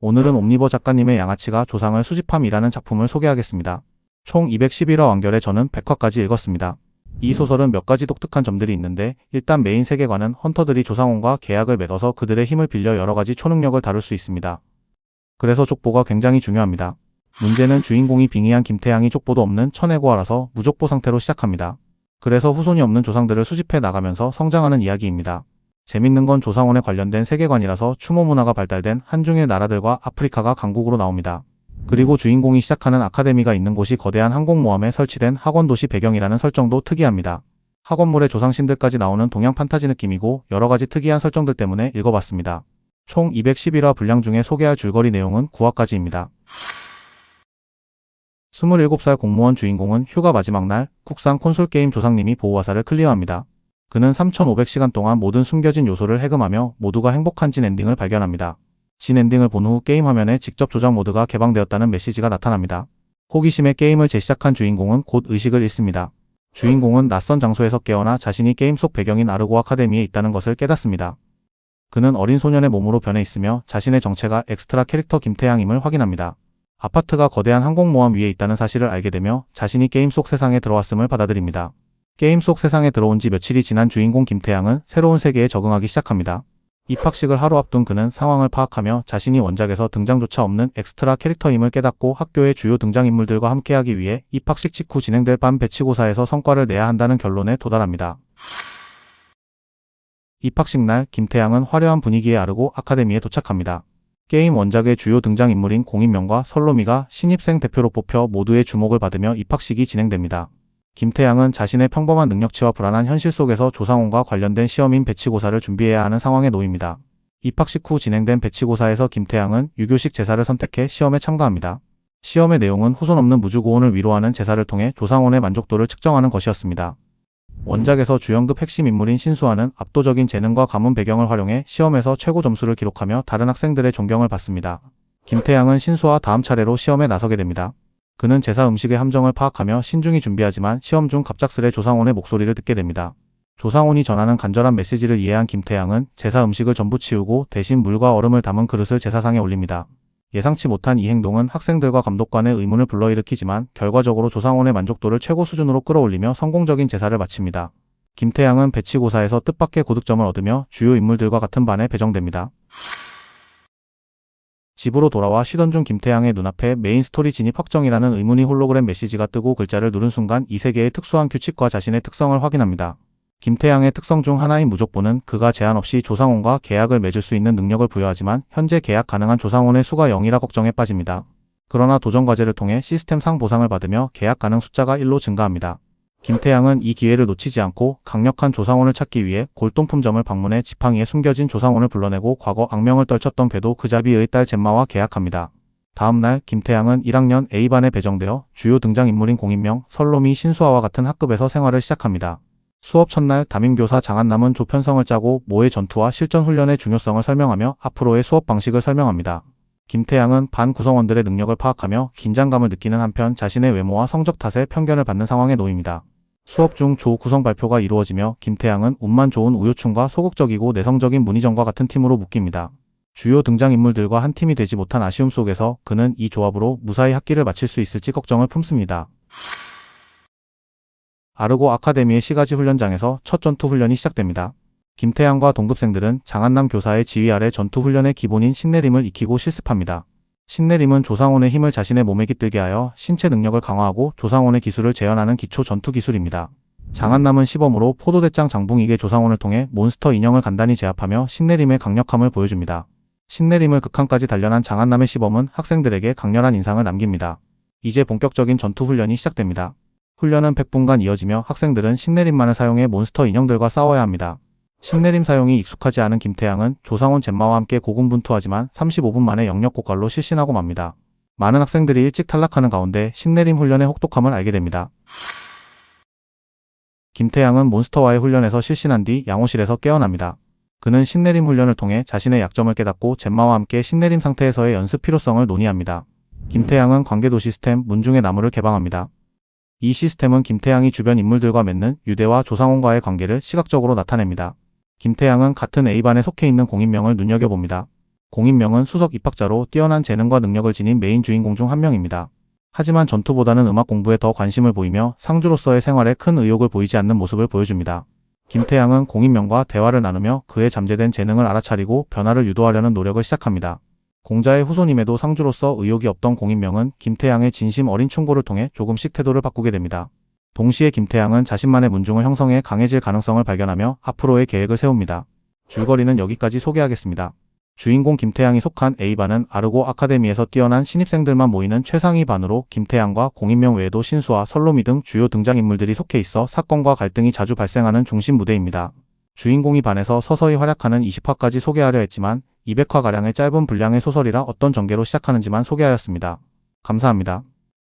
오늘은 옴니버 작가님의 양아치가 조상을 수집함이라는 작품을 소개하겠습니다. 총 211화 완결에 저는 100화까지 읽었습니다. 이 소설은 몇 가지 독특한 점들이 있는데, 일단 메인 세계관은 헌터들이 조상원과 계약을 맺어서 그들의 힘을 빌려 여러 가지 초능력을 다룰 수 있습니다. 그래서 족보가 굉장히 중요합니다. 문제는 주인공이 빙의한 김태양이 족보도 없는 천외고아라서 무족보 상태로 시작합니다. 그래서 후손이 없는 조상들을 수집해 나가면서 성장하는 이야기입니다. 재밌는 건 조상원에 관련된 세계관이라서 추모 문화가 발달된 한중일 나라들과 아프리카가 강국으로 나옵니다. 그리고 주인공이 시작하는 아카데미가 있는 곳이 거대한 항공모함에 설치된 학원도시 배경이라는 설정도 특이합니다. 학원물에 조상신들까지 나오는 동양 판타지 느낌이고 여러가지 특이한 설정들 때문에 읽어봤습니다. 총 211화 분량 중에 소개할 줄거리 내용은 9화까지입니다. 27살 공무원 주인공은 휴가 마지막 날 국산 콘솔게임 조상님이 보호화살을 클리어합니다. 그는 3,500시간 동안 모든 숨겨진 요소를 해금하며 모두가 행복한 진 엔딩을 발견합니다. 진 엔딩을 본 후 게임 화면에 직접 조작 모드가 개방되었다는 메시지가 나타납니다. 호기심에 게임을 재시작한 주인공은 곧 의식을 잃습니다. 주인공은 낯선 장소에서 깨어나 자신이 게임 속 배경인 아르고 아카데미에 있다는 것을 깨닫습니다. 그는 어린 소년의 몸으로 변해 있으며 자신의 정체가 엑스트라 캐릭터 김태양임을 확인합니다. 아파트가 거대한 항공모함 위에 있다는 사실을 알게 되며 자신이 게임 속 세상에 들어왔음을 받아들입니다. 게임 속 세상에 들어온 지 며칠이 지난 주인공 김태양은 새로운 세계에 적응하기 시작합니다. 입학식을 하루 앞둔 그는 상황을 파악하며 자신이 원작에서 등장조차 없는 엑스트라 캐릭터임을 깨닫고 학교의 주요 등장인물들과 함께하기 위해 입학식 직후 진행될 반 배치고사에서 성과를 내야 한다는 결론에 도달합니다. 입학식 날 김태양은 화려한 분위기의 아르고 아카데미에 도착합니다. 게임 원작의 주요 등장인물인 공인명과 설로미가 신입생 대표로 뽑혀 모두의 주목을 받으며 입학식이 진행됩니다. 김태양은 자신의 평범한 능력치와 불안한 현실 속에서 조상원과 관련된 시험인 배치고사를 준비해야 하는 상황에 놓입니다. 입학식 후 진행된 배치고사에서 김태양은 유교식 제사를 선택해 시험에 참가합니다. 시험의 내용은 후손 없는 무주고혼을 위로하는 제사를 통해 조상원의 만족도를 측정하는 것이었습니다. 원작에서 주연급 핵심 인물인 신수아는 압도적인 재능과 가문 배경을 활용해 시험에서 최고 점수를 기록하며 다른 학생들의 존경을 받습니다. 김태양은 신수아 다음 차례로 시험에 나서게 됩니다. 그는 제사 음식의 함정을 파악하며 신중히 준비하지만 시험 중 갑작스레 조상원의 목소리를 듣게 됩니다. 조상원이 전하는 간절한 메시지를 이해한 김태양은 제사 음식을 전부 치우고 대신 물과 얼음을 담은 그릇을 제사상에 올립니다. 예상치 못한 이 행동은 학생들과 감독관의 의문을 불러일으키지만 결과적으로 조상원의 만족도를 최고 수준으로 끌어올리며 성공적인 제사를 마칩니다. 김태양은 배치고사에서 뜻밖의 고득점을 얻으며 주요 인물들과 같은 반에 배정됩니다. 집으로 돌아와 쉬던 중 김태양의 눈앞에 메인 스토리 진입 확정이라는 의문의 홀로그램 메시지가 뜨고 글자를 누른 순간 이 세계의 특수한 규칙과 자신의 특성을 확인합니다. 김태양의 특성 중 하나인 무족보는 그가 제한 없이 조상원과 계약을 맺을 수 있는 능력을 부여하지만 현재 계약 가능한 조상원의 수가 0이라 걱정에 빠집니다. 그러나 도전 과제를 통해 시스템상 보상을 받으며 계약 가능 숫자가 1로 증가합니다. 김태양은 이 기회를 놓치지 않고 강력한 조상원을 찾기 위해 골동품점을 방문해 지팡이에 숨겨진 조상원을 불러내고 과거 악명을 떨쳤던 궤도 그자비의 딸 젬마와 계약합니다. 다음날 김태양은 1학년 A반에 배정되어 주요 등장인물인 공인명, 설로미, 신수아와 같은 학급에서 생활을 시작합니다. 수업 첫날 담임교사 장한남은 조편성을 짜고 모의 전투와 실전 훈련의 중요성을 설명하며 앞으로의 수업 방식을 설명합니다. 김태양은 반 구성원들의 능력을 파악하며 긴장감을 느끼는 한편 자신의 외모와 성적 탓에 편견을 받는 상황에 놓입니다. 수업 중 조 구성 발표가 이루어지며 김태양은 운만 좋은 우유충과 소극적이고 내성적인 문희정과 같은 팀으로 묶입니다. 주요 등장인물들과 한 팀이 되지 못한 아쉬움 속에서 그는 이 조합으로 무사히 학기를 마칠 수 있을지 걱정을 품습니다. 아르고 아카데미의 시가지 훈련장에서 첫 전투 훈련이 시작됩니다. 김태양과 동급생들은 장한남 교사의 지휘 아래 전투 훈련의 기본인 신내림을 익히고 실습합니다. 신내림은 조상원의 힘을 자신의 몸에 깃들게 하여 신체 능력을 강화하고 조상원의 기술을 재현하는 기초 전투 기술입니다. 장한남은 시범으로 포도대장 장붕익의 조상원을 통해 몬스터 인형을 간단히 제압하며 신내림의 강력함을 보여줍니다. 신내림을 극한까지 단련한 장한남의 시범은 학생들에게 강렬한 인상을 남깁니다. 이제 본격적인 전투 훈련이 시작됩니다. 훈련은 100분간 이어지며 학생들은 신내림만을 사용해 몬스터 인형들과 싸워야 합니다. 신내림 사용이 익숙하지 않은 김태양은 조상원 젬마와 함께 고군분투하지만 35분 만에 영역 고갈로 실신하고 맙니다. 많은 학생들이 일찍 탈락하는 가운데 신내림 훈련의 혹독함을 알게 됩니다. 김태양은 몬스터와의 훈련에서 실신한 뒤 양호실에서 깨어납니다. 그는 신내림 훈련을 통해 자신의 약점을 깨닫고 젬마와 함께 신내림 상태에서의 연습 필요성을 논의합니다. 김태양은 관계도 시스템 문중의 나무를 개방합니다. 이 시스템은 김태양이 주변 인물들과 맺는 유대와 조상원과의 관계를 시각적으로 나타냅니다. 김태양은 같은 A반에 속해 있는 공인명을 눈여겨봅니다. 공인명은 수석 입학자로 뛰어난 재능과 능력을 지닌 메인 주인공 중 한 명입니다. 하지만 전투보다는 음악 공부에 더 관심을 보이며 상주로서의 생활에 큰 의욕을 보이지 않는 모습을 보여줍니다. 김태양은 공인명과 대화를 나누며 그의 잠재된 재능을 알아차리고 변화를 유도하려는 노력을 시작합니다. 공자의 후손임에도 상주로서 의욕이 없던 공인명은 김태양의 진심 어린 충고를 통해 조금씩 태도를 바꾸게 됩니다. 동시에 김태양은 자신만의 문중을 형성해 강해질 가능성을 발견하며 앞으로의 계획을 세웁니다. 줄거리는 여기까지 소개하겠습니다. 주인공 김태양이 속한 A반은 아르고 아카데미에서 뛰어난 신입생들만 모이는 최상위 반으로 김태양과 공인명 외에도 신수와 설로미 등 주요 등장인물들이 속해 있어 사건과 갈등이 자주 발생하는 중심 무대입니다. 주인공이 반에서 서서히 활약하는 20화까지 소개하려 했지만 200화가량의 짧은 분량의 소설이라 어떤 전개로 시작하는지만 소개하였습니다. 감사합니다.